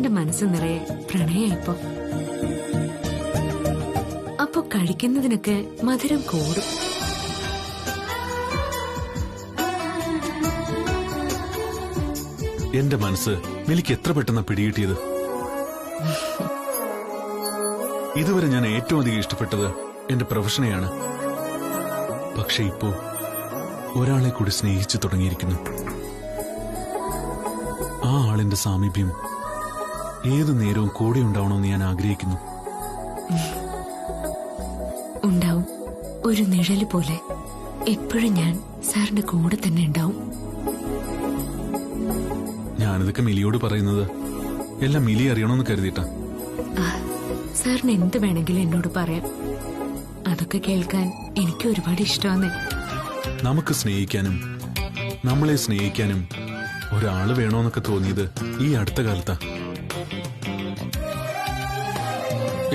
സാറിന്റെ മനസ്സ് നിറയെ പ്രണയായിപ്പോ. അപ്പൊ കഴിക്കുന്നതിനൊക്കെ മധുരം കൂടും. എന്റെ മനസ്സ് മിലിക്ക് എത്ര പെട്ടെന്ന് പിടികിട്ടിയത്. ഇതുവരെ ഞാൻ ഏറ്റവും അധികം ഇഷ്ടപ്പെട്ടത് എന്റെ പ്രൊഫഷനെയാണ്. പക്ഷെ ഇപ്പോ ഒരാളെ കൂടി സ്നേഹിച്ചു തുടങ്ങിയിരിക്കുന്നു. ആ ആളിന്റെ സാമീപ്യം ഏതു നേരവും കൂടെ ഉണ്ടാവണമെന്ന് ഞാൻ ആഗ്രഹിക്കുന്നു. ഉണ്ടാവും, ഒരു നിഴല് പോലെ എപ്പോഴും ഞാൻ സാറിന്റെ കൂടെ തന്നെ ഉണ്ടാവും. ഞാനിതൊക്കെ മിലിയോട് പറയുന്നത് എല്ലാം മിലി അറിയണമെന്ന് കരുതിയിട്ടാ. സാറിന് എന്ത് വേണമെങ്കിലും എന്നോട് പറയാം. അതൊക്കെ കേൾക്കാൻ എനിക്ക് ഒരുപാട് ഇഷ്ടമാണ്. നമുക്ക് സ്നേഹിക്കാനും നമ്മളെ സ്നേഹിക്കാനും ഒരാള് വേണോന്നൊക്കെ തോന്നിയത് ഈ അടുത്ത കാലത്താ.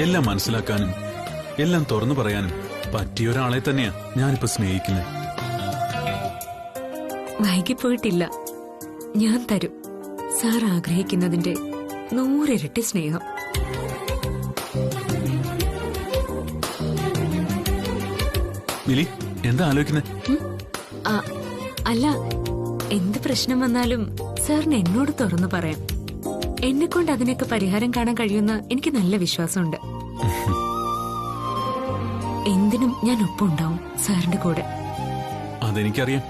എല്ലാം മനസ്സിലാക്കാനും എല്ലാം തുറന്നു പറയാനും പറ്റിയ ഒരാളെ തന്നെയാ ഞാനിപ്പോ സ്നേഹിക്കുന്നത്. വൈകിപ്പോയിട്ടില്ല, ഞാൻ തരും സാർ ആഗ്രഹിക്കുന്നതിന്റെ 100 ഇരട്ടി സ്നേഹം. മിലി എന്താ ആലോചിക്കുന്നത്? അല്ല, എന്ത് പ്രശ്നം വന്നാലും സാറിന് എന്നോട് തുറന്നു പറയാം. എന്നെ കൊണ്ട് അതിനൊക്കെ പരിഹാരം കാണാൻ കഴിയുമെന്ന് എനിക്ക് നല്ല വിശ്വാസമുണ്ട്. എന്തിനും ഞാൻ ഒപ്പം ഉണ്ടാവും സാറിന്റെ കൂടെ. അതെനിക്കറിയാം.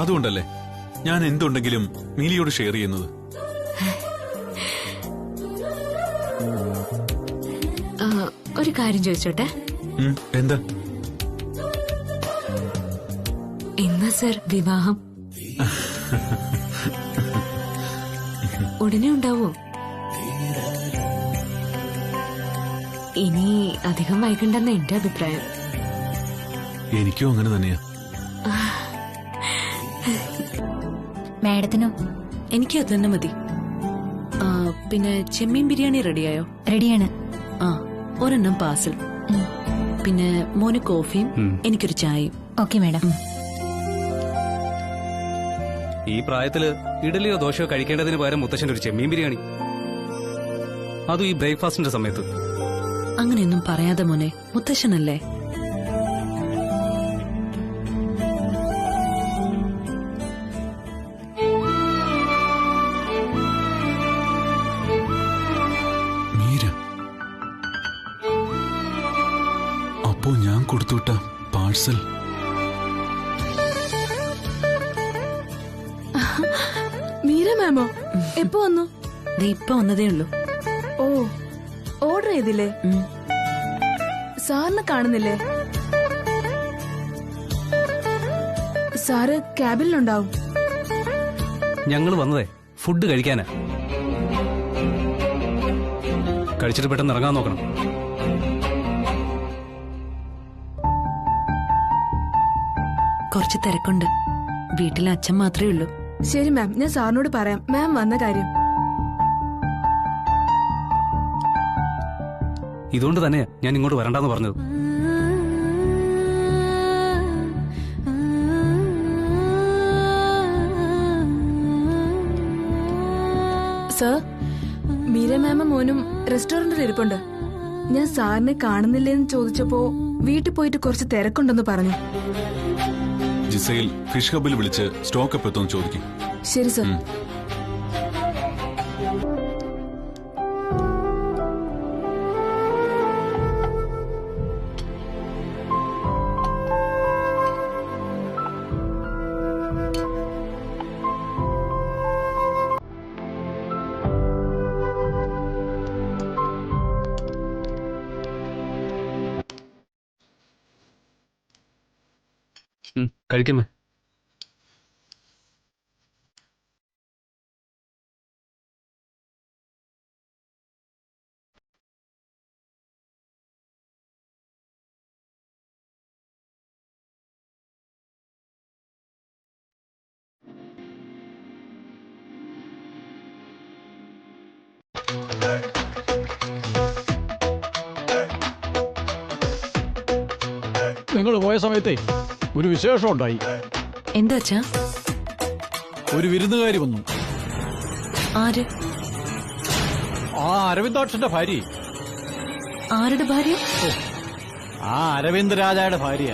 അതുകൊണ്ടല്ലേ ഞാൻ എന്തുണ്ടെങ്കിലും മിലിയോട് ഷെയർ ചെയ്യുന്നത്. ഒരു കാര്യം ചോദിച്ചോട്ടെ? എന്താ? എന്നാ സർ വിവാഹം? ഉടനെ ഉണ്ടാവോ? ഇനി അധികം വൈകണ്ടെന്ന എന്റെ അഭിപ്രായം. എനിക്കും അങ്ങനെ തന്നെയാ. മാഡത്തിനോ? എനിക്ക് അത് തന്നെ മതി. പിന്നെ ചെമ്മീൻ ബിരിയാണി റെഡിയായോ? റെഡിയാണ്. ഒരെണ്ണം പാർസൽ. പിന്നെ മോന് കോഫിയും എനിക്കൊരു ചായയും. Okay madam. ഈ പ്രായത്തില് ഇഡലിയോ ദോശയോ കഴിക്കേണ്ടതിന് പകരം മുത്തശ്ശന്റെ ഒരു ചെമ്മീൻ ബിരിയാണി, അതും ഈ ബ്രേക്ക്ഫാസ്റ്റിന്റെ സമയത്ത്. അങ്ങനെയൊന്നും പറയാതെ മോനെ, മുത്തശ്ശനല്ലേ. മീര, അപ്പോ ഞാൻ കൊടുത്തുവിട്ട പാഴ്സൽ മീര മാമോ എപ്പോ വന്നു? ഇപ്പൊ വന്നതേ ഉള്ളൂ. ഓ, ഓർഡർ ചെയ്തില്ലേ? സാറിനെ കാണുന്നില്ലേ? സാറ് ക്യാബിനിലുണ്ടാവും. ഞങ്ങൾ വന്നതേ ഫുഡ് കഴിക്കാനാ. കഴിച്ചിട്ട് പെട്ടെന്ന് ഇറങ്ങാൻ നോക്കണം. കുറച്ച് തിരക്കുണ്ട്. വീട്ടിൽ അച്ഛൻ മാത്രമേ ഉള്ളൂ. ശരി മാം, ഞാൻ സാറിനോട് പറയാം മാം വന്ന കാര്യം. ഇതുകൊണ്ട് തന്നെയാ ഞാൻ ഇങ്ങോട്ട് വരണ്ടെന്ന് പറഞ്ഞത്. സർ, മീര മാമ മോനും റെസ്റ്റോറന്റിൽ ഇരിപ്പുണ്ട്. ഞാൻ സാറിനെ കാണുന്നില്ലേന്ന് ചോദിച്ചപ്പോ വീട്ടിൽ പോയിട്ട് കുറച്ച് തിരക്കുണ്ടെന്ന് പറഞ്ഞു. ജിസയിൽ ഫിഷ് ഹബിൽ വിളിച്ച് സ്റ്റോക്ക് അപ്പ് എത്തുമെന്ന് ചോദിക്കും. ശരി സർ. കഴിക്കുമേ. നിങ്ങൾ പോയ സമയത്തേ ഒരു വിശേഷം ഉണ്ടായി. എന്താ അച്ഛാ? ഒരു വിരുന്നുകാരി വന്നു. ആര്? ആ അരവിന്ദാക്ഷന്റെ ഭാര്യ. ആരുടെ ഭാര്യ? ആ അരവിന്ദ് രാജയുടെ ഭാര്യ.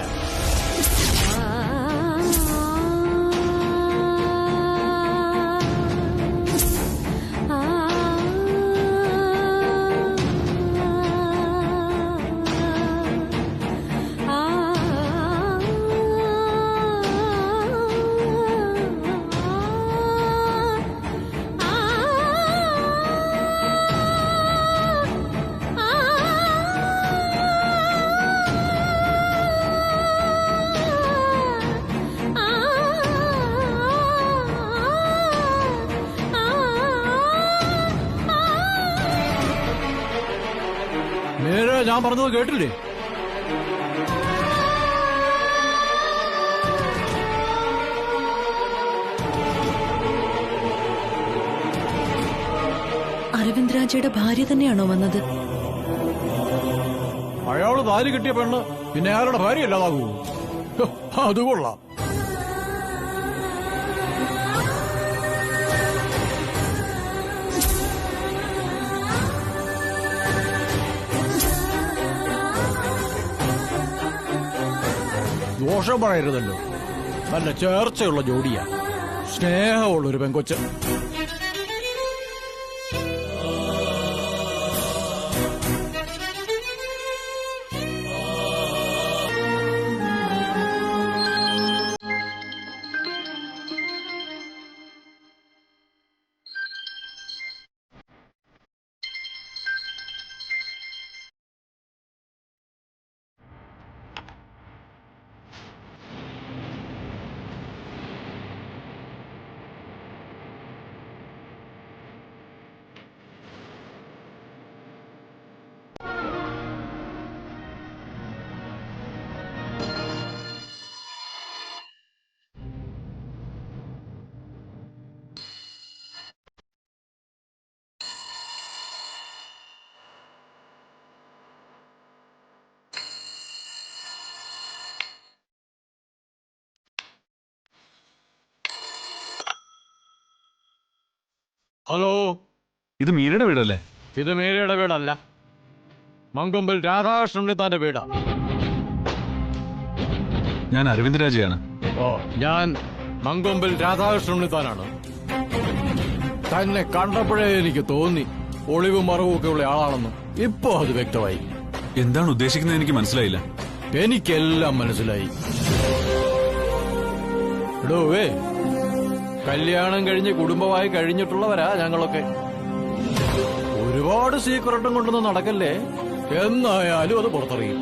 നേരെ ഞാൻ പറഞ്ഞത് കേട്ടില്ലേ? അരവിന്ദ് രാജയുടെ ഭാര്യ തന്നെയാണോ വന്നത്? അയാള് താലി കിട്ടിയ പെണ്ണ് പിന്നെ അയാളുടെ ഭാര്യ അല്ലാതാകൂ? അത് കൊള്ളാം. ദോഷം പറയരുതല്ലോ. നല്ല ചേർച്ചയുള്ള ജോഡിയാ, സ്നേഹമുള്ള ഒരു പെങ്കൊച്ച്. ഹലോ, ഇത് മീരയുടെ വീടല്ലേ? ഇത് മീരയുടെ വീടല്ല, മങ്കൊമ്പിൽ രാധാകൃഷ്ണന്റെ വീടാ. ഞാൻ അരവിന്ദ് രാജയാണ്. ഓ, ഞാൻ മങ്കൊമ്പിൽ രാധാകൃഷ്ണനാണ്. തന്നെ കണ്ടപ്പോഴേ എനിക്ക് തോന്നി ഒളിവും മറവും ഒക്കെ ഉള്ള ആളാണെന്ന്. ഇപ്പോ അത് വ്യക്തമായി. എന്താണ് ഉദ്ദേശിക്കുന്നത് എനിക്ക് മനസ്സിലായില്ല. എനിക്കെല്ലാം മനസ്സിലായി. എടോവേ, കല്യാണം കഴിഞ്ഞ് കുടുംബമായി കഴിഞ്ഞിട്ടുള്ളവരാ ഞങ്ങളൊക്കെ. ഒരുപാട് സീക്രട്ടും കൊണ്ടൊന്നും നടക്കല്ലേ, എന്നായാലും അത് പുറത്തറിയും.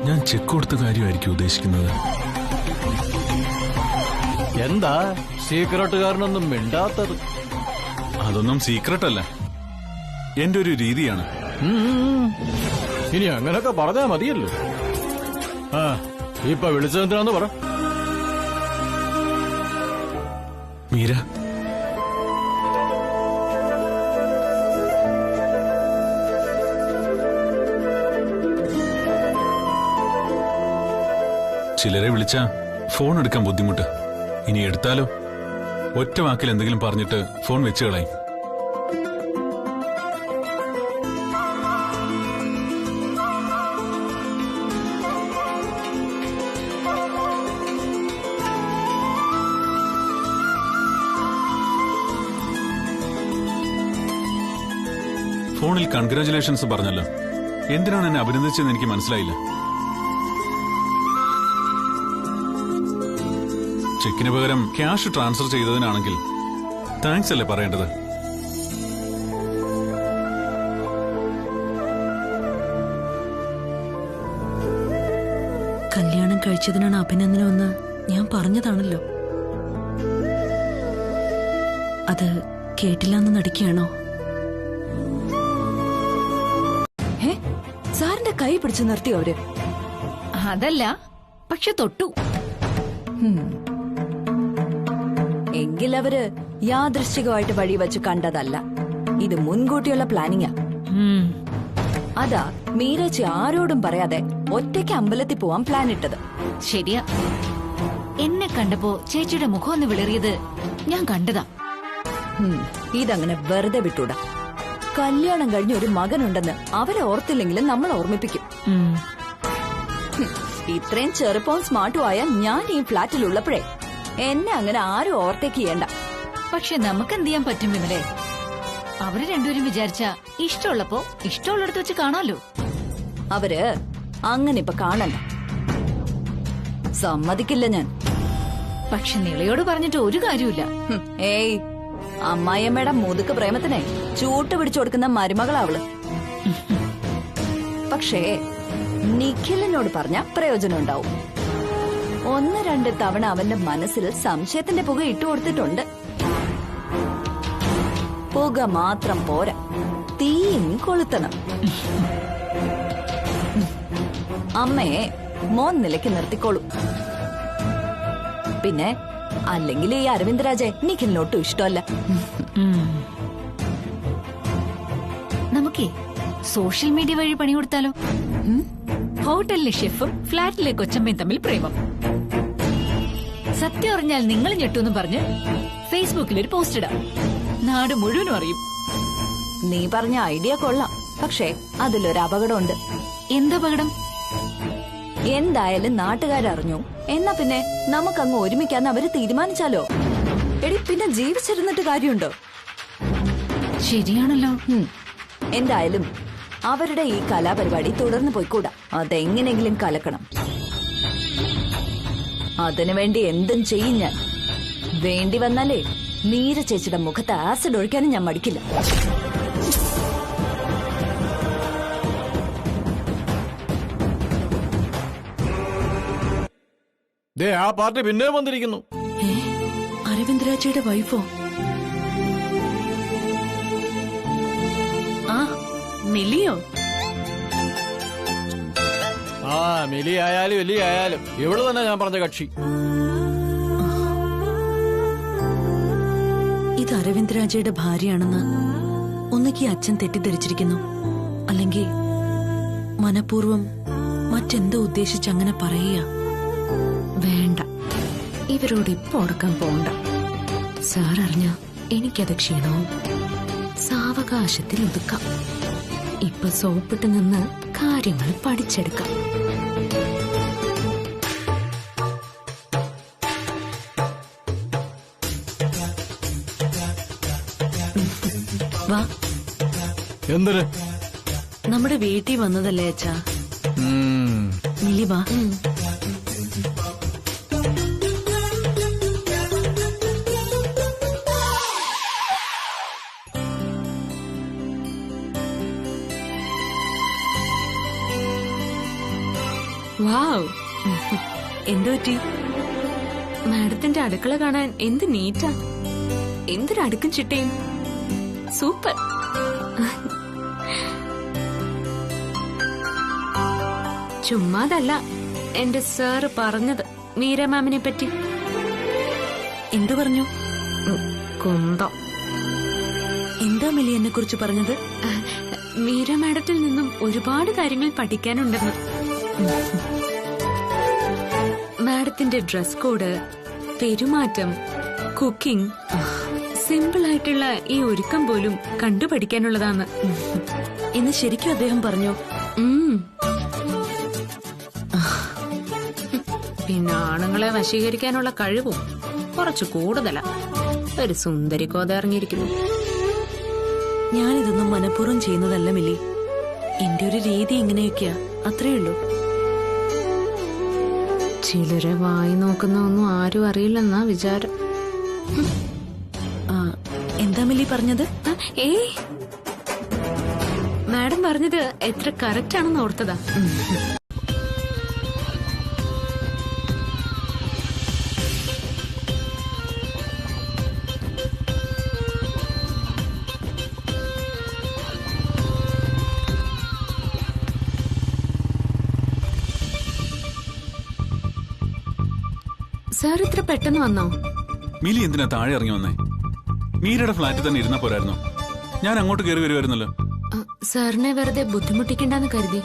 ഞാൻ ചെക്ക് കൊടുത്ത കാര്യമായിരിക്കും ഉദ്ദേശിക്കുന്നത്. എന്താ സീക്രട്ടുകാരനൊന്നും മിണ്ടാത്തത്? അതൊന്നും സീക്രട്ട് അല്ല, എന്റെ ഒരു രീതിയാണ്. ഇനി അങ്ങനൊക്കെ പറഞ്ഞാ മതിയല്ലോ. ആ, ഇപ്പൊ വിളിച്ചതെന്തിനാന്ന് പറ. മീര, ചിലരെ വിളിച്ചാ ഫോൺ എടുക്കാൻ ബുദ്ധിമുട്ട്. ഇനി എടുത്താലോ ഒറ്റ വാക്കിൽ എന്തെങ്കിലും പറഞ്ഞിട്ട് ഫോൺ വെച്ച് കളയും. ഫോണിൽ കൺഗ്രാചുലേഷൻസ് പറഞ്ഞല്ലോ. എന്തിനാണ് എന്നെ അഭിനന്ദിച്ചതെന്ന് എനിക്ക് മനസ്സിലായില്ല. ചെക്കിന് പകരം ക്യാഷ് ട്രാൻസ്ഫർ ചെയ്തതിനാണെങ്കിൽ താങ്ക്സ് അല്ലേ പറയേണ്ടത്? കല്യാണം കഴിച്ചതിനാണ് അഭിനന്ദനമെന്ന് ഞാൻ പറഞ്ഞതാണല്ലോ. അത് കേട്ടില്ലാന്ന് നടിക്കുകയാണോ? സാറിന്റെ കൈ പിടിച്ചു നിർത്തി അവര്. അതല്ല, പക്ഷെ തൊട്ടു. എങ്കിലവര് യാദൃശ്ചികമായിട്ട് വഴി വെച്ച് കണ്ടതല്ല. ഇത് മുൻകൂട്ടിയുള്ള പ്ലാനിങ്ങാ. അതാ മീരച്ചി ആരോടും പറയാതെ ഒറ്റയ്ക്ക് അമ്പലത്തിൽ പോവാൻ പ്ലാൻ ഇട്ടത്. ശരിയാ, എന്നെ കണ്ടപ്പോ ചേച്ചിയുടെ മുഖം ഒന്ന് വിളറിയത് ഞാൻ കണ്ടതാ. ഇതങ്ങനെ വെറുതെ വിട്ടൂടാ. കല്യാണം കഴിഞ്ഞ ഒരു മകനുണ്ടെന്ന് അവരെ ഓർത്തില്ലെങ്കിലും നമ്മൾ ഓർമ്മിപ്പിക്കും. ഇത്രയും ചെറുപ്പവും സ്മാർട്ടും ആയ ഞാൻ ഈ ഫ്ലാറ്റിൽ ഉള്ളപ്പോഴേ എന്നെ അങ്ങനെ ആരും ഓവർടേക്ക് ചെയ്യണ്ട. പക്ഷെ നമുക്ക് എന്ത് ചെയ്യാൻ പറ്റും വിമലെ? അവര് രണ്ടുപേരും വിചാരിച്ച ഇഷ്ടമുള്ളപ്പോ ഇഷ്ടമുള്ളിടത്ത് വെച്ച് കാണാലോ. അവര് അങ്ങനെ ഇപ്പൊ കാണണ്ട, സമ്മതിക്കില്ല ഞാൻ. പക്ഷെ നിളയോട് പറഞ്ഞിട്ട് ഒരു കാര്യമില്ല. ഏയ്, അമ്മായിയമ്മയുടെ മുതുക്ക് പ്രേമത്തിനെ ചൂട്ട് പിടിച്ചു കൊടുക്കുന്ന മരുമകളാവള്. പക്ഷേ നിഖിലിനോട് പറഞ്ഞ പ്രയോജനം ഉണ്ടാവും. 1-2 തവണ അവന്റെ മനസ്സിൽ സംശയത്തിന്റെ പുക ഇട്ടുകൊടുത്തിട്ടുണ്ട്. പുക മാത്രം പോരാ, തീയും കൊളുത്തണം. അമ്മയെ മോൻ നിലയ്ക്ക് നിർത്തിക്കോളൂ. പിന്നെ അല്ലെങ്കിൽ ഈ അരവിന്ദ് രാജെ നിഖിലിനൊട്ടും ഇഷ്ടമല്ല. നമുക്കേ സോഷ്യൽ മീഡിയ വഴി പണി കൊടുത്താലോ? ഹോട്ടലിലെ ഷെഫും ഫ്ളാറ്റിലെ കൊച്ചമ്മയും തമ്മിൽ പ്രേമം. സത്യം അറിഞ്ഞാൽ നിങ്ങൾ ഞെട്ടൂന്ന് പറഞ്ഞ് ഫേസ്ബുക്കിൽ ഒരു പോസ്റ്റ് ഇടാം. നാട് മുഴുവനും അറിയും. നീ പറഞ്ഞ ഐഡിയ കൊള്ളാം, പക്ഷേ അതിലൊരു അപകടമുണ്ട്. എന്തപകടം? എന്തായാലും നാട്ടുകാരറിഞ്ഞു എന്നാ പിന്നെ നമുക്കങ്ങ് ഒരുമിക്കാന്ന് അവര് തീരുമാനിച്ചാലോ? എടി, പിന്നെ ജീവിച്ചിരുന്നിട്ട് കാര്യമുണ്ടോ? ശരിയാണല്ലോ. എന്തായാലും അവരുടെ ഈ കലാപരിപാടി തുടർന്ന് പോയിക്കൂടാ. അതെങ്ങനെങ്കിലും കലക്കണം. അതിനുവേണ്ടി എന്തും ചെയ്യും ഞാൻ. വേണ്ടി വന്നാലേ മീര ചേച്ചിയുടെ മുഖത്ത് ആസിഡ് ഒഴിക്കാനും ഞാൻ മടിക്കില്ല. ദേ, ആ പാർട്ടി പിന്നെ വന്നിരിക്കുന്നു. അരവിന്ദ് രാജയുടെ വൈഫോ? ആ, മിലിയോ? ആ, മിലി ആയാലും എലി ആയാലും ഇവള് തന്നെ ഞാൻ പറഞ്ഞ കക്ഷി. ഇത് അരവിന്ദ് രാജയുടെ ഭാര്യയാണെന്ന് ഒന്നുകിൽ അച്ഛൻ തെറ്റിദ്ധരിച്ചിരിക്കുന്നു, അല്ലെങ്കിൽ മനഃപൂർവ്വം മറ്റെന്തോ ഉദ്ദേശിച്ച് അങ്ങനെ പറയുക. വേണ്ട, ഇവരോട് ഇപ്പൊ ഉറക്കാൻ പോണ്ട. സാർ അറിഞ്ഞ എനിക്കത് ക്ഷീണവും. സാവകാശത്തിൽ ഒതുക്കാം. ഇപ്പൊ സോപ്പിട്ട് നിന്ന് കാര്യങ്ങൾ പഠിച്ചെടുക്കാം. വാ, എന്തിന്? നമ്മുടെ വീട്ടിൽ വന്നതല്ലേ അച്ഛാ. മിലി വാ. വാവ്, എന്തു പറ്റി? മാഡത്തിന്റെ അടുക്കള കാണാൻ എന്ത് നീറ്റാ. എന്തൊരു അടുക്കും ചിട്ടയും. സൂപ്പർ. ചുമ്മാതല്ല എന്റെ സാറ് പറഞ്ഞത് മീര മാമിനെ പറ്റി. എന്തു പറഞ്ഞു? കുന്തം. എന്താ മിലി എന്നെ കുറിച്ച് പറഞ്ഞത്? മീര മാഡത്തിൽ നിന്നും ഒരുപാട് കാര്യങ്ങൾ പഠിക്കാനുണ്ടെന്ന്. മാഡത്തിന്റെ ഡ്രസ് കോഡ്, പെരുമാറ്റം, കുക്കിംഗ്, സിമ്പിൾ ആയിട്ടുള്ള ഈ ഒരുക്കം പോലും കണ്ടുപഠിക്കാനുള്ളതാണ് എന്ന് ശരിക്കും അദ്ദേഹം പറഞ്ഞു. പിന്നെ ആണുങ്ങളെ വശീകരിക്കാനുള്ള കഴിവും കുറച്ചു കൂടുതലാ. ഒരു സുന്ദരി കോത ഇറങ്ങിയിരിക്കുന്നു. ഞാനിതൊന്നും മനഃപൂർവ്വം ചെയ്യുന്നതല്ല മിലി. എന്റെ ഒരു രീതി ഇങ്ങനെയൊക്കെയാ, അത്രയുള്ളൂ. ചിലരെ വായി നോക്കുന്ന ഒന്നും ആരും അറിയില്ലെന്നാ വിചാരം. എന്താ മിലി പറഞ്ഞത്? ഏയ്, മാഡം പറഞ്ഞത് എത്ര കറക്റ്റ് ആണെന്ന് ഓർത്തതാ. സാർ ഇത്ര പെട്ടെന്ന് വന്നോ? മിലി എന്തിനാ താഴെ ഇറങ്ങി വന്നേ? മീരയുടെ ഫ്ലാറ്റിൽ തന്നെ ഇരുന്നാ പോരായിരുന്നോ? ഞാൻ അങ്ങോട്ട് കയറി വരുമായിരുന്നല്ലോ. സാറിനെ വെറുതെ ബുദ്ധിമുട്ടിക്കണ്ടെന്ന് കരുതി.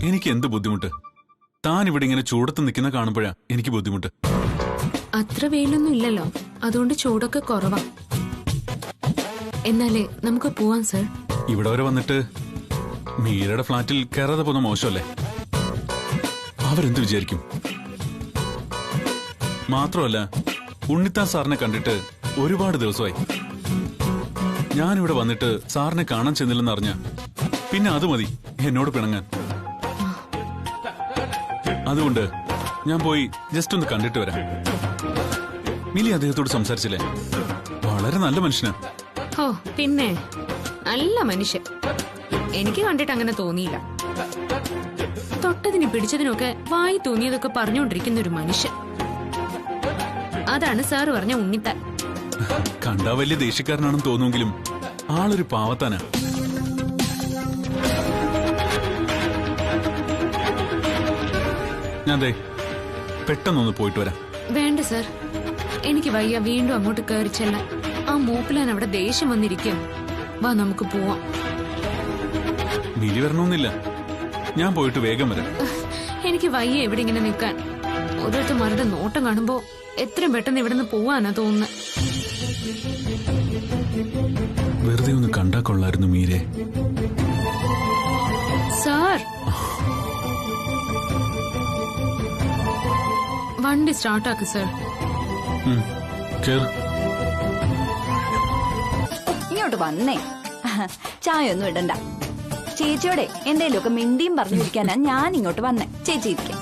എനിക്ക് എന്ത് ബുദ്ധിമുട്ട്? താൻ ഇവിടെ ഇങ്ങനെ ചൂടത്ത് നിൽക്കുന്ന കാണുമ്പോഴാ എനിക്ക് ബുദ്ധിമുട്ട്. അത്ര വെയിലൊന്നും ഇല്ലല്ലോ, അതുകൊണ്ട് ചൂടൊക്കെ കുറവാ. എന്നാലേ നമുക്ക് പോവാം സാർ. ഇവിടെ വരെ വന്നിട്ട് മീരയുടെ ഫ്ലാറ്റിൽ കയറാതെ പോകുന്ന മോശമല്ലേ? അവരെന്ത് വിചാരിക്കും? മാത്രമല്ല, ഉണ്ണിത്താൻ സാറിനെ കണ്ടിട്ട് ഒരുപാട് ദിവസമായി. ഞാനിവിടെ വന്നിട്ട് സാറിനെ കാണാൻ ചെന്നില്ലെന്ന് അറിഞ്ഞ പിന്നെ അത് മതി എന്നോട് പിണങ്ങാൻ. അതുകൊണ്ട് ഞാൻ പോയി ജസ്റ്റ് ഒന്ന് കണ്ടിട്ട് വരാം. മിലി അദ്ദേഹത്തോട് സംസാരിച്ചില്ലേ? വളരെ നല്ല മനുഷ്യനാ. ഓ പിന്നെ നല്ല മനുഷ്യൻ. എനിക്ക് കണ്ടിട്ട് അങ്ങനെ തോന്നിയില്ല. തൊട്ടതിന് പിടിച്ചതിനൊക്കെ വായി തോന്നിയതൊക്കെ പറഞ്ഞുകൊണ്ടിരിക്കുന്ന ഒരു മനുഷ്യൻ. അതാണ് സാറ് പറഞ്ഞ ഉണ്ണിത്താൻ. കണ്ടാ വലിയ ദേഷ്യക്കാരനാണെന്ന് തോന്നുമെങ്കിലും ആളൊരു പാവത്താനാ. ഞാൻ ദേ പെട്ടെന്നൊന്ന് പോയിട്ട് വരാം. വേണ്ട സാർ, എനിക്ക് വയ്യ വീണ്ടും അങ്ങോട്ട് കയറിച്ചല്ല. ആ മൂപ്പിലാൻ അവിടെ ദേഷ്യം വന്നിരിക്കും. വാ നമുക്ക് പോവാം. മിലി വരണമെന്നില്ല, ഞാൻ പോയിട്ട് വേഗം വരാം. എനിക്ക് വയ്യ ഇവിടെ ഇങ്ങനെ നിൽക്കാൻ. ഓരോരുത്തന്മാരുടെ നോട്ടം കാണുമ്പോ എത്രയും പെട്ടെന്ന് ഇവിടുന്ന് പോവാനാ തോന്നുന്നത്. വെറുതെ ഒന്ന് കണ്ടാ കൊള്ളായിരുന്നു മീരെ. സാർ, വണ്ടി സ്റ്റാർട്ടാക്ക് സാർ. കേറ്. ഇങ്ങോട്ട് വന്നേ. ചായ ഒന്നും ഇടണ്ട. ചേച്ചിയോടെ എന്തേലുമൊക്കെ മിണ്ടിയും പറഞ്ഞിരിക്കാനാ ഞാൻ ഇങ്ങോട്ട് വന്നേ. ചേച്ചി ഇരിക്കാം.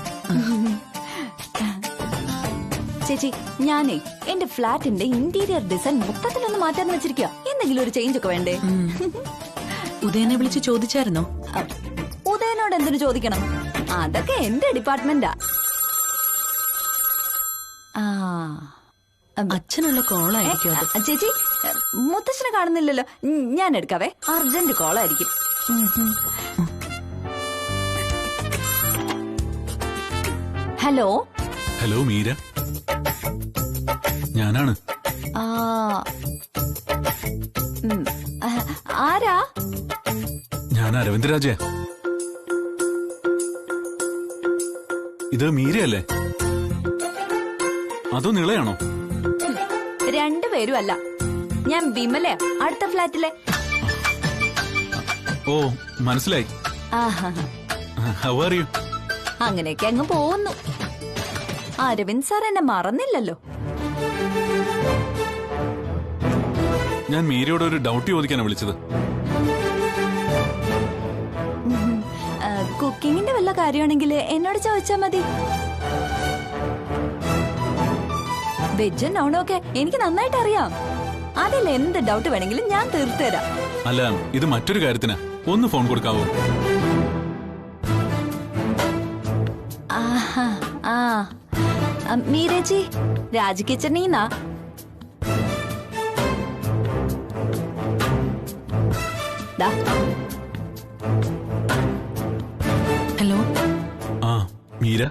ചേച്ചി, ഞാനേ എന്റെ ഫ്ലാറ്റിന്റെ ഇന്റീരിയർ ഡിസൈൻ മൊത്തത്തിലൊന്ന് മാറ്റാന്ന് വെച്ചിരിക്കുക. എന്തെങ്കിലും ഒരു ചേഞ്ച് ഒക്കെ വേണ്ടേ? ഉദയനെ വിളിച്ച് ചോദിച്ചായിരുന്നോ? ഉദയനോട് എന്തിനു ചോദിക്കണം? അതൊക്കെ എന്റെ ഡിപ്പാർട്ട്മെന്റാ. അച്ഛനുള്ള കോളായിരിക്കും അത്. ചേച്ചി, മുത്തശ്ശനെ കാണുന്നില്ലല്ലോ. ഞാൻ എടുക്കാവേ. അർജന്റ് കോളായിരിക്കും. ഹലോ. ഹലോ മീര, ഞാനാണ്. ആരാ? ഞാൻ അരവിന്ദരാജയാ. ഇത് മീരയല്ലേ? അതോ നിളയാണോ? രണ്ടുപേരും അല്ല. ഞാൻ വിമലയാ, അടുത്ത ഫ്ലാറ്റിലെ. ഓ മനസ്സിലായി. How are you? അങ്ങനെയൊക്കെ അങ്ങ് പോകുന്നു. അരവിന്ദ് സാർ എന്നെ മറന്നില്ലല്ലോ. ഞാൻ മീരയോട് ഒരു ഡൗട്ട് ചോദിക്കാനാണ് വിളിച്ചത്. കുക്കിങ്ങിന്റെ വല്ല കാര്യമാണെങ്കിൽ എന്നോട് ചോദിച്ചാ മതി. വെജും നോണും ഒക്കെ എനിക്ക് നന്നായിട്ട് അറിയാം. അതിൽ എന്ത് ഡൗട്ട് വേണമെങ്കിലും ഞാൻ തീർത്തുതരാം. അല്ല, ഇത് മറ്റൊരു കാര്യത്തിനാ. ഒന്ന് ഫോൺ കൊടുക്കാവോ? മീരേച്ചി, രാജ് കിച്ചണീന്നാ. ഹലോ. ആ മീര,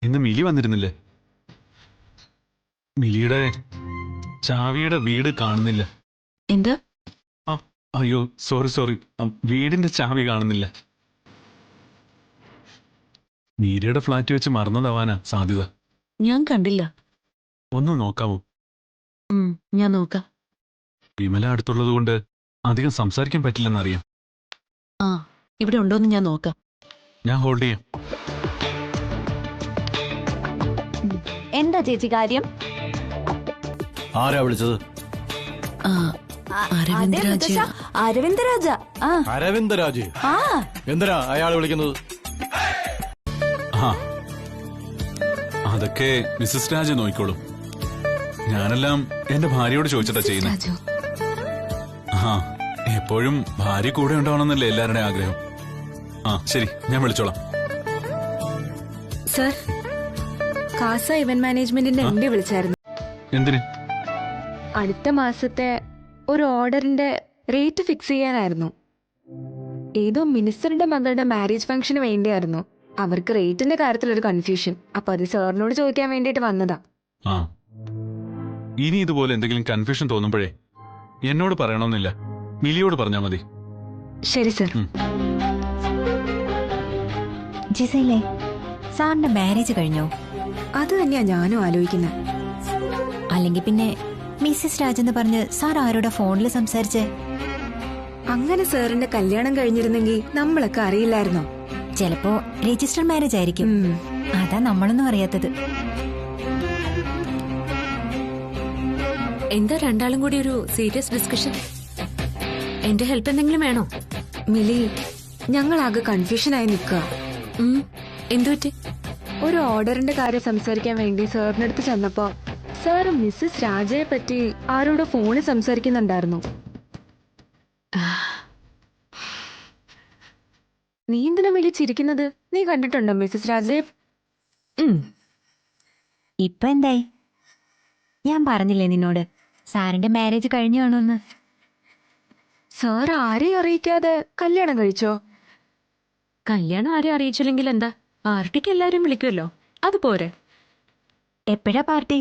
ഇന്ന് മിലി വന്നിരുന്നില്ലേ? മിലിയുടെ ചാവിയുടെ വീട് കാണുന്നില്ല. എന്താ? അയ്യോ സോറി, വീടിന്റെ ചാവി കാണുന്നില്ല. മീരയുടെ ഫ്ലാറ്റ് വെച്ച് മറന്നതാവാനാ സാധ്യത. ഞാൻ കണ്ടില്ല. ഒന്ന് നോക്കാവോ? ഞാൻ നോക്കാം. വിമല അടുത്തുള്ളത് കൊണ്ട് അധികം സംസാരിക്കാൻ പറ്റില്ലെന്നറിയാം. ഇവിടെ ഉണ്ടോന്ന് ഞാൻ നോക്കാം. ഞാൻ ഹോൾഡ് ചെയ്യാം. എന്താ ചേച്ചി കാര്യം? ആരാ വിളിച്ചത്? അരവിന്ദരാജ. അരവിന്ദരാജ്? എന്തിനാ അയാൾ വിളിക്കുന്നത്? അതൊക്കെ മിസ്സസ് രാജ നോക്കിക്കോളും. ഞാനെല്ലാം എന്റെ ഭാര്യയോട് ചോദിച്ചിട്ടാ ചെയ്യുന്നത്. എപ്പോഴും ഭാര്യ കൂടെ ഉണ്ടാവണമെന്നല്ലേ എല്ലാവരുടെയും ആഗ്രഹം. ശരി, ഞാൻ വിളിച്ചോളാം. സർ, കാസ ഇവന്റ് മാനേജ്മെന്റിന്റെ എംഡി വിളിച്ചായിരുന്നു. എന്തിന്? അടുത്ത മാസത്തെ ഒരു ഓർഡറിന്റെ റേറ്റ് ഫിക്സ് ചെയ്യാനായിരുന്നു. ഏതോ മിനിസ്റ്ററുടെ മകളുടെ മാരേജ് ഫംഗ്ഷന് വേണ്ടിയായിരുന്നു. അവർക്ക് റേറ്റിന്റെ കാര്യത്തിൽ ഒരു കൺഫ്യൂഷൻ. അപ്പൊ അത് സാറിനോട് ചോദിക്കാൻ വേണ്ടിയിട്ട് വന്നതാ. ഇനി ഇതുപോലെ എന്തെങ്കിലും കൺഫ്യൂഷൻ തോന്നുമ്പോഴേ എന്നോട് പറയണമെന്നില്ല, മിലിയോട് പറഞ്ഞാ മതി. ശരി സർ. ജിസയിലെ സാറിന്റെ മാരേജ് കഴിഞ്ഞോ? അത് തന്നെയാ ഞാനും ആലോചിക്കുന്നത്. അല്ലെങ്കിൽ പിന്നെ മിസ്സിസ് രാജ് എന്ന് പറഞ്ഞ് സാർ ആരോടാ ഫോണിൽ സംസാരിച്ചേ? അങ്ങനെ സാറിന്റെ കല്യാണം കഴിഞ്ഞിരുന്നെങ്കിൽ നമ്മളൊക്കെ അറിയില്ലായിരുന്നോ? ചിലപ്പോ രജിസ്റ്റർ മാരേജ് ആയിരിക്കും. അതാ നമ്മളൊന്നും അറിയാത്തത്. എന്താ രണ്ടാളും കൂടി ഒരു സീരിയസ് ഡിസ്കഷൻ? എന്റെ ഹെൽപ്പ് എന്തെങ്കിലും വേണോ? മിലി, ഞങ്ങളാകെ കൺഫ്യൂഷനായി നിൽക്കുക. എന്തുപറ്റി? ഒരു ഓർഡറിന്റെ കാര്യം സംസാരിക്കാൻ വേണ്ടി സാറിന്റെ അടുത്ത് ചെന്നപ്പോ സാർ മിസ്സസ് രാജയെ പറ്റി ആരോടോ ഫോണിൽ സംസാരിക്കുന്നുണ്ടായിരുന്നു. നീ എന്തിനാ വിളിച്ചിരിക്കുന്നത്? നീ കണ്ടിട്ടുണ്ടോ മിസ്സസ് രാജയെ? ഇപ്പൊ എന്തായി? ഞാൻ പറഞ്ഞില്ലേ നിന്നോട് സാറിന്റെ മാരേജ് കഴിഞ്ഞു കാണുമെന്ന്. സാർ ആരെയും അറിയിക്കാതെ കല്യാണം കഴിച്ചോ? കല്യാണം ആരെയും അറിയിച്ചില്ലെങ്കിൽ എന്താ, പാർട്ടിക്ക് എല്ലാരും വിളിക്കുമല്ലോ, അത് പോരെ? എപ്പോഴാ പാർട്ടി?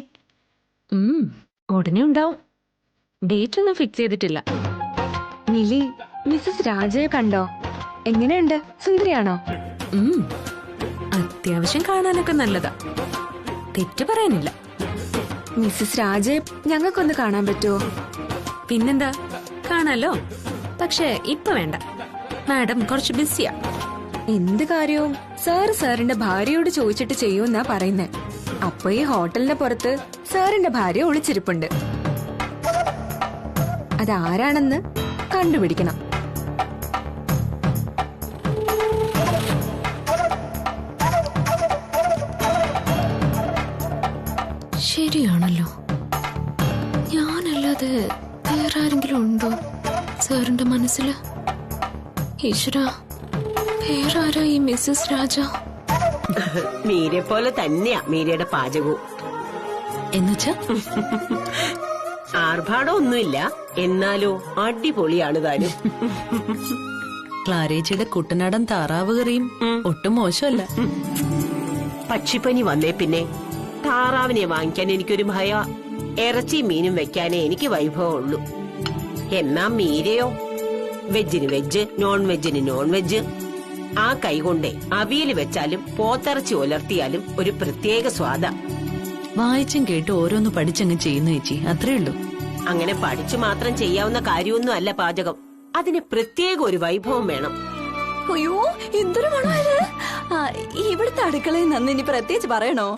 ഉടനെ ഉണ്ടാവും. ഡേറ്റ് ഒന്നും ഫിക്സ് ചെയ്തിട്ടില്ല. മിലി, മിസ്സസ് രാജയെ കണ്ടോ? എങ്ങനെയുണ്ട്? സുന്ദരിയാണോ? അത്യാവശ്യം കാണാനൊക്കെ നല്ലതാ, തെറ്റ് പറയാനില്ല. മിസ്സസ് രാജയെ ഞങ്ങൾക്കൊന്ന് കാണാൻ പറ്റുമോ? പിന്നെന്താ, കാണാലോ. പക്ഷെ ഇപ്പൊ വേണ്ട, മാഡം കുറച്ച് ബിസിയാ. എന്ത് കാര്യവും സാറിന്റെ ഭാര്യയോട് ചോദിച്ചിട്ട് ചെയ്യൂന്നാ പറയുന്നേ. അപ്പൊ ഈ ഹോട്ടലിന്റെ പുറത്ത് സാറിന്റെ ഭാര്യ ഒളിച്ചിരിപ്പുണ്ട്. അതാരാണെന്ന് കണ്ടുപിടിക്കണം. ശരിയാണല്ലോ, ഞാനല്ലാതെ വേറെ ആരെങ്കിലും ഉണ്ടോ സാറിന്റെ മനസ്സില്? ഈശ്വരാ, വേറെ ആരാ ഈ മിസ്സസ് രാജ? മീരെ പോലെ തന്നെയാ മീരയുടെ പാചകവും. എന്നുവെച്ചാ ആർഭാടമൊന്നുമില്ല, എന്നാലോ അടിപൊളിയാണ് താനും. ക്ലാരേച്ചിയുടെ കുട്ടനാടൻ താറാവ് കറിയും ഒട്ടും മോശമല്ല. പക്ഷിപ്പനി വന്നേ പിന്നെ താറാവിനെ വാങ്ങിക്കാൻ എനിക്കൊരു ഭയ. ഇറച്ചി മീനും വെക്കാനേ എനിക്ക് വൈഭവം ഉള്ളൂ. എന്നാ മീരയോ വെജിന് വെജ്, നോൺ വെജിന് നോൺ വെജ്. ആ കൈകൊണ്ടേ അവിയൽ വെച്ചാലും പോത്തിറച്ചി ഉലർത്തിയാലും ഒരു പ്രത്യേക സ്വാദ. വായിച്ചും കേട്ട് ഓരോന്ന് പഠിച്ചങ്ങ് ചെയ്യുന്നു ചേച്ചി, അത്രേ ഉള്ളൂ. അങ്ങനെ പഠിച്ചു മാത്രം ചെയ്യാവുന്ന കാര്യമൊന്നും അല്ല പാചകം. അതിന് പ്രത്യേക ഒരു വൈഭവം വേണം. അയ്യോ, എന്തൊരു മണമായത്! ഇവിടുത്തെ അടുക്കളയിൽ നിന്ന് ഇനി പ്രത്യേകിച്ച് പറയണോ?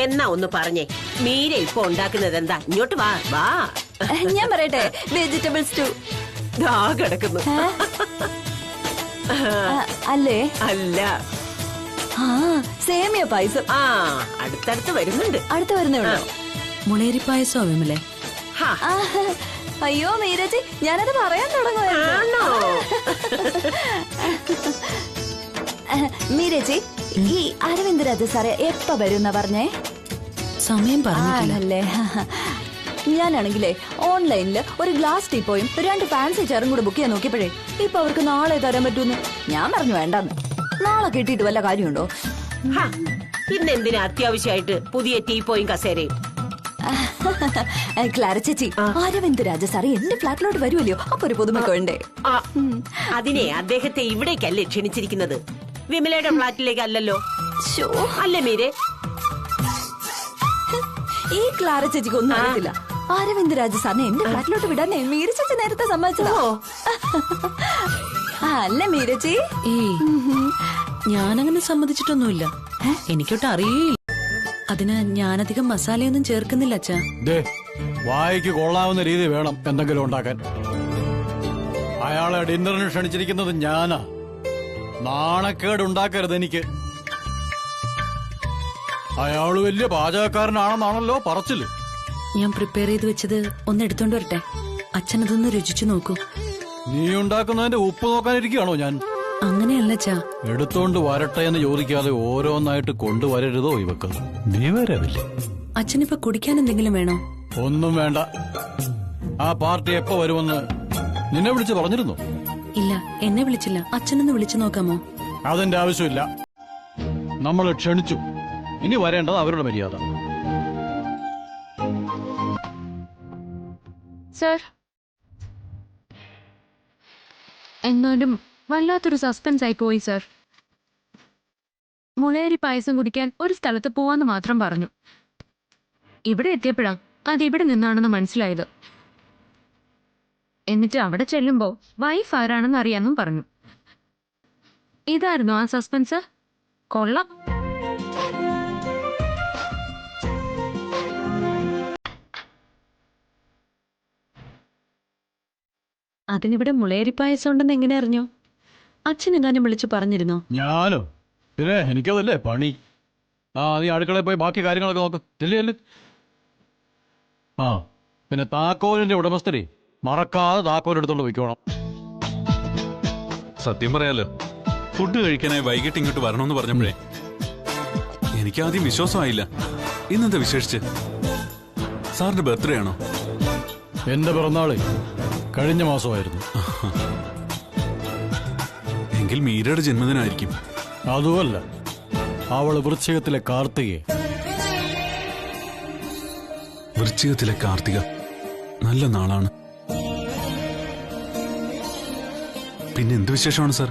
എന്നാ ഒന്ന് പറഞ്ഞേ, മീര ഇപ്പൊ ഉണ്ടാക്കുന്നത് എന്താ? ഇങ്ങോട്ട് വാ വാ. ഞാൻ പറയട്ടെ, വെജിറ്റബിൾ സ്റ്റൂ. ദാ കിടക്കുന്നു. അല്ലേ? അല്ല, സേമിയ പായസം. അടുത്തടുത്ത് വരുന്നുണ്ട്. അടുത്ത് വരുന്നേ ഉള്ളൂ. മുളേരി പായസോ വിമലേ? അയ്യോ മീരജി, ഞാനത് പറയാൻ തുടങ്ങുവായിരുന്നു. മീരജി, ഈ അരവിന്ദ് രാജ സാറെ എപ്പ വരുന്ന പറഞ്ഞേ? സമയം പറഞ്ഞിട്ടില്ലേ? ഞാനാണെങ്കിലേ ഓൺലൈനില് ഒരു ഗ്ലാസ് ടീപ്പോയും 2 ഫാൻസി ചെയറും കൂടെ ബുക്ക് ചെയ്യാൻ നോക്കിയപ്പോഴേ ഇപ്പൊ അവർക്ക് നാളെ തരാൻ പറ്റൂന്ന്. ഞാൻ പറഞ്ഞു വേണ്ടെന്ന്. നാളെ കിട്ടിയിട്ട് വല്ല കാര്യമുണ്ടോ? ഇന്ന് എന്തിനാ അത്യാവശ്യമായിട്ട് പുതിയ ടീപ്പോയും കസേരയും? ക്ലാര ചേച്ചി, അരവിന്ദ് രാജ സാറ് എന്റെ ഫ്ലാറ്റിലോട്ട് വരുമല്ലോ, അപ്പൊ ഒരു പുതുമൊക്കെ വേണ്ടേ? അതിനെ അദ്ദേഹത്തെ ഇവിടേക്കല്ലേ ക്ഷണിച്ചിരിക്കുന്നത്, വിമലയുടെ ഫ്ലാറ്റിലേക്ക് അല്ലല്ലോ. അല്ലേ മീരെ? ഈ ക്ലാര ചേച്ചിക്ക് ഒന്നും അറിയത്തില്ല. അരവിന്ദ് രാജ സാറിനെ എന്റെ ഫ്ലാറ്റിലോട്ട് വിടാനേ മീര ചേച്ചി നേരത്തെ സമ്മതിച്ചതോ? അല്ല മീരച്ചി? ഞാനങ്ങനെ സമ്മതിച്ചിട്ടൊന്നുമില്ല. എനിക്കൊട്ട് അറിയില്ല. അതിന് ഞാനധികം മസാലയൊന്നും ചേർക്കുന്നില്ല അച്ഛാ. വായിക്ക് കൊള്ളാവുന്ന രീതി വേണം എന്തെങ്കിലും ഉണ്ടാക്കാൻ. അയാളെ ഡിന്നറിന് ക്ഷണിച്ചിരിക്കുന്നത് ഞാനാ. നാണക്കേട് ഉണ്ടാക്കരുത് എനിക്ക്. അയാള് വലിയ പാചകക്കാരനാണെന്നാണല്ലോ പറച്ചില്. ഞാൻ പ്രിപ്പയർ ചെയ്ത് വെച്ചത് ഒന്ന് എടുത്തോണ്ട് വരട്ടെ, അച്ഛനതൊന്ന് രുചിച്ചു നോക്കൂ. നീ ഉണ്ടാക്കുന്നതിന്റെ ഉപ്പ് നോക്കാനിരിക്കുകയാണോ ഞാൻ? അങ്ങനെയല്ല അച്ഛാ. എടുത്തോണ്ട് വരട്ടെ എന്ന് ചോദിക്കാതെ ഓരോന്നായിട്ട് കൊണ്ടുവരരുതോ ഇവക്ക്? വിവരമില്ല. അച്ഛനിപ്പോ കുടിക്കാൻ എന്തെങ്കിലും വേണോ? ഒന്നും വേണ്ട. ആ പാർട്ടി എപ്പോ വരുമെന്ന് നിന്നെ വിളിച്ച് പറഞ്ഞിരുന്നു? ഇല്ല, എന്നെ വിളിച്ചില്ല. അച്ഛനൊന്ന് വിളിച്ചു നോക്കാമോ? അതിന്റെ ആവശ്യമില്ല. നമ്മൾ ക്ഷണിച്ചു, ഇനി വരേണ്ടത് അവരുടെ മര്യാദ. സർ, എന്നാലും വല്ലാത്തൊരു സസ്പെൻസ് ആയി പോയി സർ. മുളേരി പായസം കുടിക്കാൻ ഒരു സ്ഥലത്ത് പോവാന്ന് മാത്രം പറഞ്ഞു. ഇവിടെ എത്തിയപ്പോഴാ അതിവിടെ നിന്നാണെന്ന് മനസ്സിലായത്. എന്നിട്ട് അവിടെ ചെല്ലുമ്പോൾ വൈഫ് ആരാണെന്ന് അറിയാമെന്നും പറഞ്ഞു. ഇതായിരുന്നു ആ സസ്പെൻസ്. കൊള്ളാം. അതിനിവിടെ മുളയരിപ്പായസം ഉണ്ടെന്ന് എങ്ങനെ അറിഞ്ഞോ? അച്ഛനെങ്ങാനും വിളിച്ചു പറഞ്ഞിരുന്നോ? ഞാനോ? പിന്നെ എനിക്കതല്ലേ പണി. നീ അടുക്കളയിൽ പോയി ബാക്കി കാര്യങ്ങളൊക്കെ നോക്ക്. ചെല്ലേ. പിന്നെ താക്കോലിന്റെ ഉടമസ്ഥരെ മറക്കാതെ താക്കോൽ എടുത്തോണ്ട് പോയിക്കോണം. സത്യം പറയാലോ, ഫുഡ് കഴിക്കാനായി വൈകിട്ട് ഇങ്ങോട്ട് വരണമെന്ന് പറഞ്ഞപ്പോഴേ എനിക്ക് ആദ്യം വിശ്വാസമായില്ല. ഇന്നെന്താ വിശേഷിച്ച്? സാറിന്റെ ബർത്ത്ഡേ ആണോ? എന്റെ പിറന്നാള് കഴിഞ്ഞ മാസമായിരുന്നു. എങ്കിൽ മീരയുടെ ജന്മദിനായിരിക്കും. അതുമല്ല, അവള് വൃശ്ചികത്തിലെ കാർത്തികയെ. വൃശ്ചികത്തിലെ കാർത്തിക നല്ല നാളാണ്. പിന്നെ എന്ത് വിശേഷമാണ് സാർ?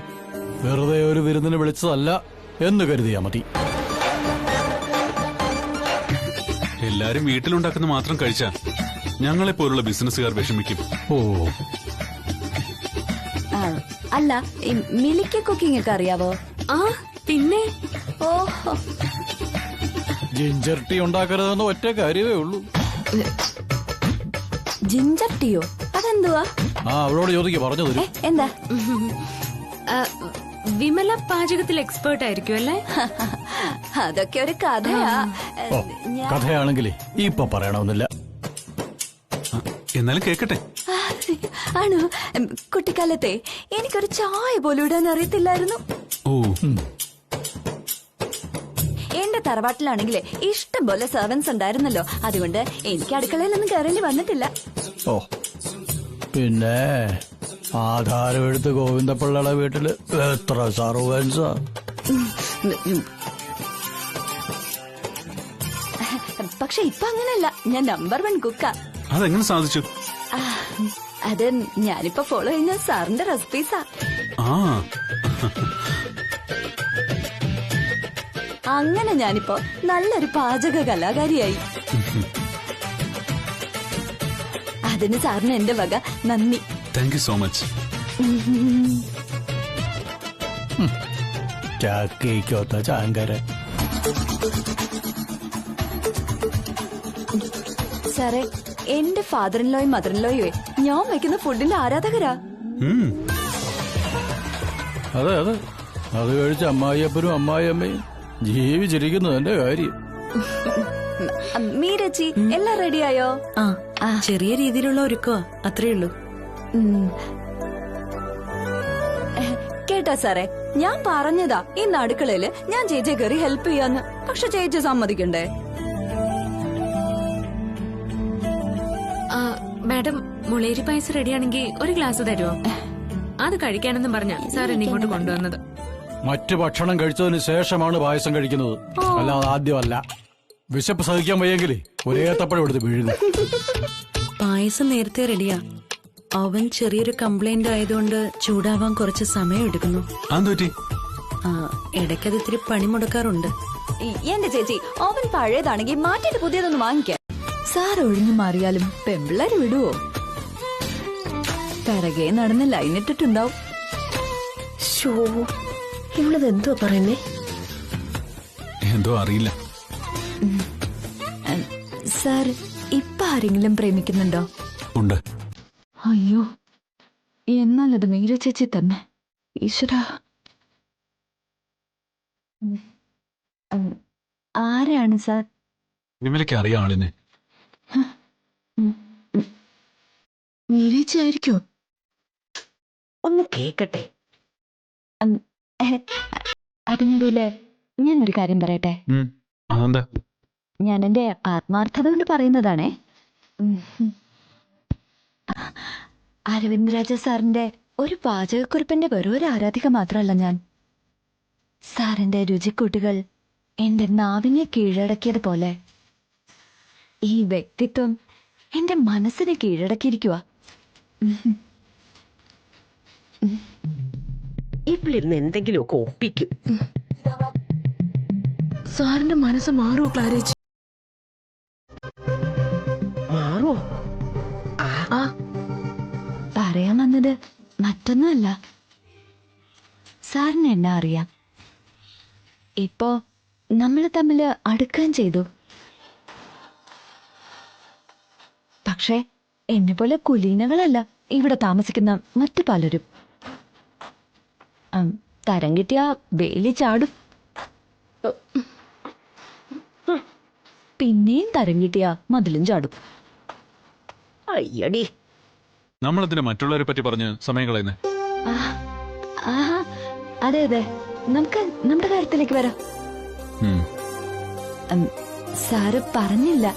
വെറുതെ ഒരു വിരുന്നിന് വിളിച്ചതല്ല എന്ന് കരുതിയാ മതി. എല്ലാരും വീട്ടിലുണ്ടാക്കുന്ന മാത്രം കഴിച്ചാ ഞങ്ങളെ പോലുള്ള ബിസിനസ്സുകാർ വിഷമിക്കും. ഓ, അല്ല, ഈ മിലിക്ക കുക്കിംഗ് ഒക്കെ അറിയാവോ? ആ പിന്നെ. ഓഹോ, ജിഞ്ചർ ടീ ഉണ്ടാക്കരുതെന്ന് ഒറ്റ കാര്യമേ ഉള്ളൂ. ജിഞ്ചർ ടീയോ? അതെന്തുവാ? അവളോട് ചോദിക്കുക, പറഞ്ഞു തരും. എന്താ? വിമല പാചകത്തിൽ എക്സ്പേർട്ട് ആയിരിക്കും അല്ലേ? അതൊക്കെ ഒരു കഥയാ. കഥയാണെങ്കിലേ ഇപ്പൊ പറയണമെന്നില്ല. എന്നാലും കേക്കട്ടെ. ആണോ? കുട്ടിക്കാലത്തെ എനിക്കൊരു ചായ പോലും ഇടാൻ അറിയത്തില്ലായിരുന്നു. ഓ, എന്റെ തറവാട്ടിലാണെങ്കിലേ ഇഷ്ടം പോലെ സെർവൻസ് ഉണ്ടായിരുന്നല്ലോ. അതുകൊണ്ട് എനിക്ക് അടുക്കളയിലൊന്നും കയറേണ്ടി വന്നിട്ടില്ല. ഓ, പിന്നെ ആധാരമെടുത്ത് ഗോവിന്ദപ്പിള്ളയുടെ വീട്ടില് എത്ര സർവൻസാ. പക്ഷെ ഇപ്പൊ അങ്ങനെയല്ല, ഞാൻ നമ്പർ 1 കുക്കാ. അതെങ്ങനെ സാധിച്ചു? അത് ഞാനിപ്പോ ഫോളോ ചെയ്യുന്ന സാറിന്റെ റെസിപ്പീസാ. അങ്ങനെ ഞാനിപ്പോ നല്ലൊരു പാചക കലാകാരിയായി. അതിന് സാറിന് എന്റെ വക നന്ദി. Thank you so much. ചാക്കേക്കോത്ത ചാങ്കര. സാറേ, എന്റെ ഫാദറിൻലോയും മദറിൻലോയും ഞാൻ വയ്ക്കുന്ന ഫുഡിന്റെ ആരാധകരാ. അതെ അതെ, അത് കഴിച്ച് അമ്മായിയപ്പനും അമ്മായിയമ്മയും ജീവിച്ചിരിക്കുന്നു എന്റെ കാര്യം. മീരച്ചി, എല്ലാം റെഡിയായോ? ചെറിയ രീതിയിലുള്ള ഒരുക്കോ, അത്രേ ഉള്ളൂ. കേട്ടാ സാറേ, ഞാൻ പറഞ്ഞതാ ഇന്ന് അടുക്കളയില് ഞാൻ ചേച്ചിയെ കയറി ഹെൽപ്പ് ചെയ്യാന്ന്. പക്ഷെ ചേച്ചി സമ്മതിക്കണ്ടേ? മാഡം, മുളേരി പായസം റെഡിയാണെങ്കിൽ ഒരു ഗ്ലാസ് തരുമോ? അത് കഴിക്കാനെന്നും പറഞ്ഞ സാർ എന്നെ ഇങ്ങോട്ട് കൊണ്ടുവന്നത്. മറ്റു ഭക്ഷണം കഴിച്ചതിന് ശേഷമാണ് പായസം കഴിക്കുന്നത്, അല്ലാതെ ആദ്യമല്ല. വിശപ്പ് സഹിക്കാൻ വയ്യെങ്കിലേ ഒരേത്തപ്പഴം എടുത്ത് വീഴുന്നു. പായസം നേരത്തെ റെഡിയാ. അവൻ ചെറിയൊരു കംപ്ലൈന്റ് ആയതുകൊണ്ട് ചൂടാവാൻ കുറച്ച് സമയം എടുക്കുന്നു. ഇടയ്ക്കത് ഇത്തിരി പണി മുടക്കാറുണ്ട്. എന്റെ ചേച്ചി, അവൻ പഴയതാണെങ്കിൽ മാറ്റിട്ട് പുതിയതൊന്ന് വാങ്ങിക്കാം. സാർ ഒഴിഞ്ഞു മാറിയാലും പെമ്പിള്ളേര് വിടുവോ? പിറകെ നടന്ന് ലൈനിട്ടിട്ടുണ്ടാവും. ഇവളത് എന്തോ പറയുന്നേ? എന്തോ അറിയില്ല. സാർ, ഇപ്പൊ ആരെങ്കിലും പ്രേമിക്കുന്നുണ്ടോ? ഉണ്ട്. അയ്യോ, എന്നാലത് മീര ചേച്ചി തന്നെ. ഈശ്വരാ, ആരാണ് സാർ? വിമലയ്ക്ക് അറിയാം ആളിനെ. മീരേച്ചി ആയിരിക്കോ? ഒന്ന് കേക്കട്ടെ. അതിനിടയില് ഞാനൊരു കാര്യം പറയട്ടെ. അതെന്താ? ഞാൻ എന്റെ ആത്മാർത്ഥത കൊണ്ട് പറയുന്നതാണേ. അരവിന്ദ് രാജ സാറിന്റെ ഒരു പാചകക്കുറിപ്പിന്റെ വെറും ഒരു ആരാധിക മാത്രമല്ല ഞാൻ. സാറിന്റെ രുചിക്കൂട്ടുകൾ എന്റെ നാവിനെ കീഴടക്കിയതുപോലെ ഈ വ്യക്തിത്വം എന്റെ മനസ്സിനെ കീഴടക്കിയിരിക്കുക. ഇപ്പിളിരുന്ന് എന്തെങ്കിലുമൊക്കെ ഒപ്പിക്കും. സാറിന്റെ മനസ്സ് മാറുമോ ക്ലാരേച്ചി? അത് മറ്റൊന്നുമല്ല. സാറിന് എന്നെ അറിയാം. ഇപ്പോ നമ്മൾ തമ്മിൽ അടുക്കുകയും ചെയ്തു. പക്ഷേ എന്നെ പോലെ കുലീനകളല്ല ഇവിടെ താമസിക്കുന്ന മറ്റു പലരും. തരം കിട്ടിയ വേലി ചാടും, പിന്നെയും തരം കിട്ടിയ മതിലും ചാടും. അയ്യടി, നമ്മളെന്തിനാ മറ്റുള്ളവരെ പറ്റി പറഞ്ഞ് സമയം കളയുന്നേ? അതെ അതെ, നമുക്ക് നമ്മുടെ കാര്യത്തിലേക്ക് വരാം. സാറ് പറഞ്ഞില്ല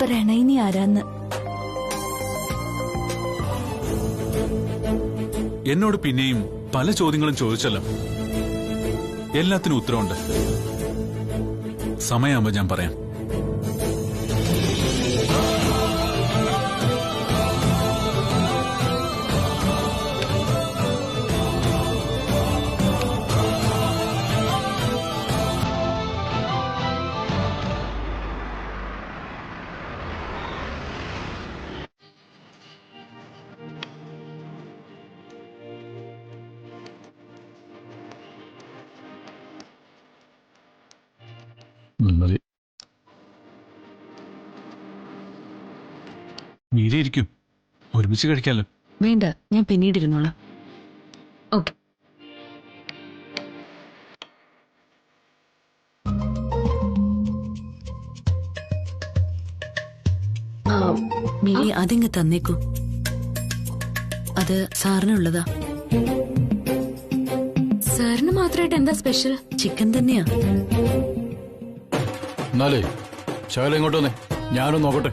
പ്രണയിനി ആരാന്ന്. എന്നോട് പിന്നെയും പല ചോദ്യങ്ങളും ചോദിച്ചല്ലോ. എല്ലാത്തിനും ഉത്തരവുണ്ട്. സമയമാകുമ്പോ ഞാൻ പറയാം. മതി. മീര ഇരിക്കും, ഒരുമിച്ച് കഴിക്കാലോ. വേണ്ട, ഞാൻ പിന്നീട് ഇരുന്നോളാം. ഓക്കെ. മിനി അതിങ്ങ് തന്നേക്കൂ. അത് സാറിനുള്ളതാ. സാറിന് മാത്രമായിട്ട് എന്താ സ്പെഷ്യൽ? ചിക്കൻ തന്നെയാ. എന്നാലേ ശകലം ഇങ്ങോട്ട് വന്നേ, ഞാനൊന്ന് നോക്കട്ടെ.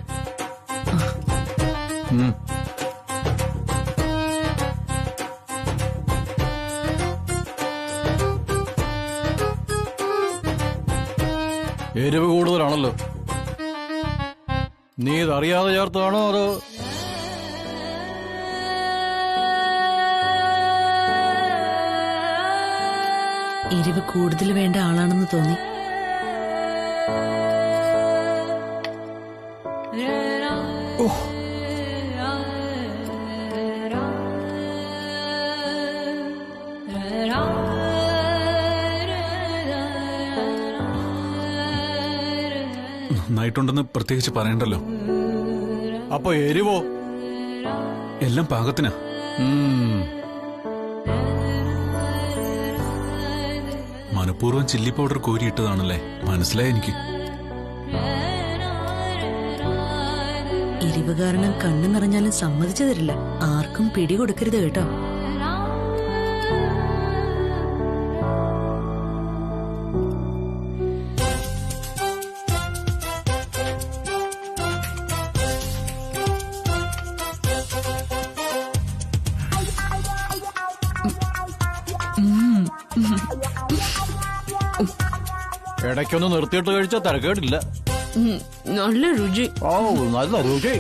എരിവ് കൂടുതലാണല്ലോ. നീ ഇതറിയാതെ ചേർത്താണോ അതോ? എരിവ് കൂടുതൽ വേണ്ട ആളാണെന്ന് തോന്നി. നന്നായിട്ടുണ്ടെന്ന് പ്രത്യേകിച്ച് പറയണ്ടല്ലോ. അപ്പൊ എരിവോ? എല്ലാം പാകത്തിനാ. മനഃപൂർവ്വം ചില്ലി പൗഡർ കോരിയിട്ടതാണല്ലേ, മനസ്സിലായി എനിക്ക്. എരിവ് കാരണം കണ്ണു നിറഞ്ഞാലും സമ്മതിച്ചു തരില്ല. ആർക്കും പിടി കൊടുക്കരുത് കേട്ടോ. ഇടയ്ക്കൊന്ന് നിർത്തിയിട്ട് കഴിച്ചാൽ തരക്കേടില്ല. നല്ല രുചി. ഓ, നല്ല രുചി.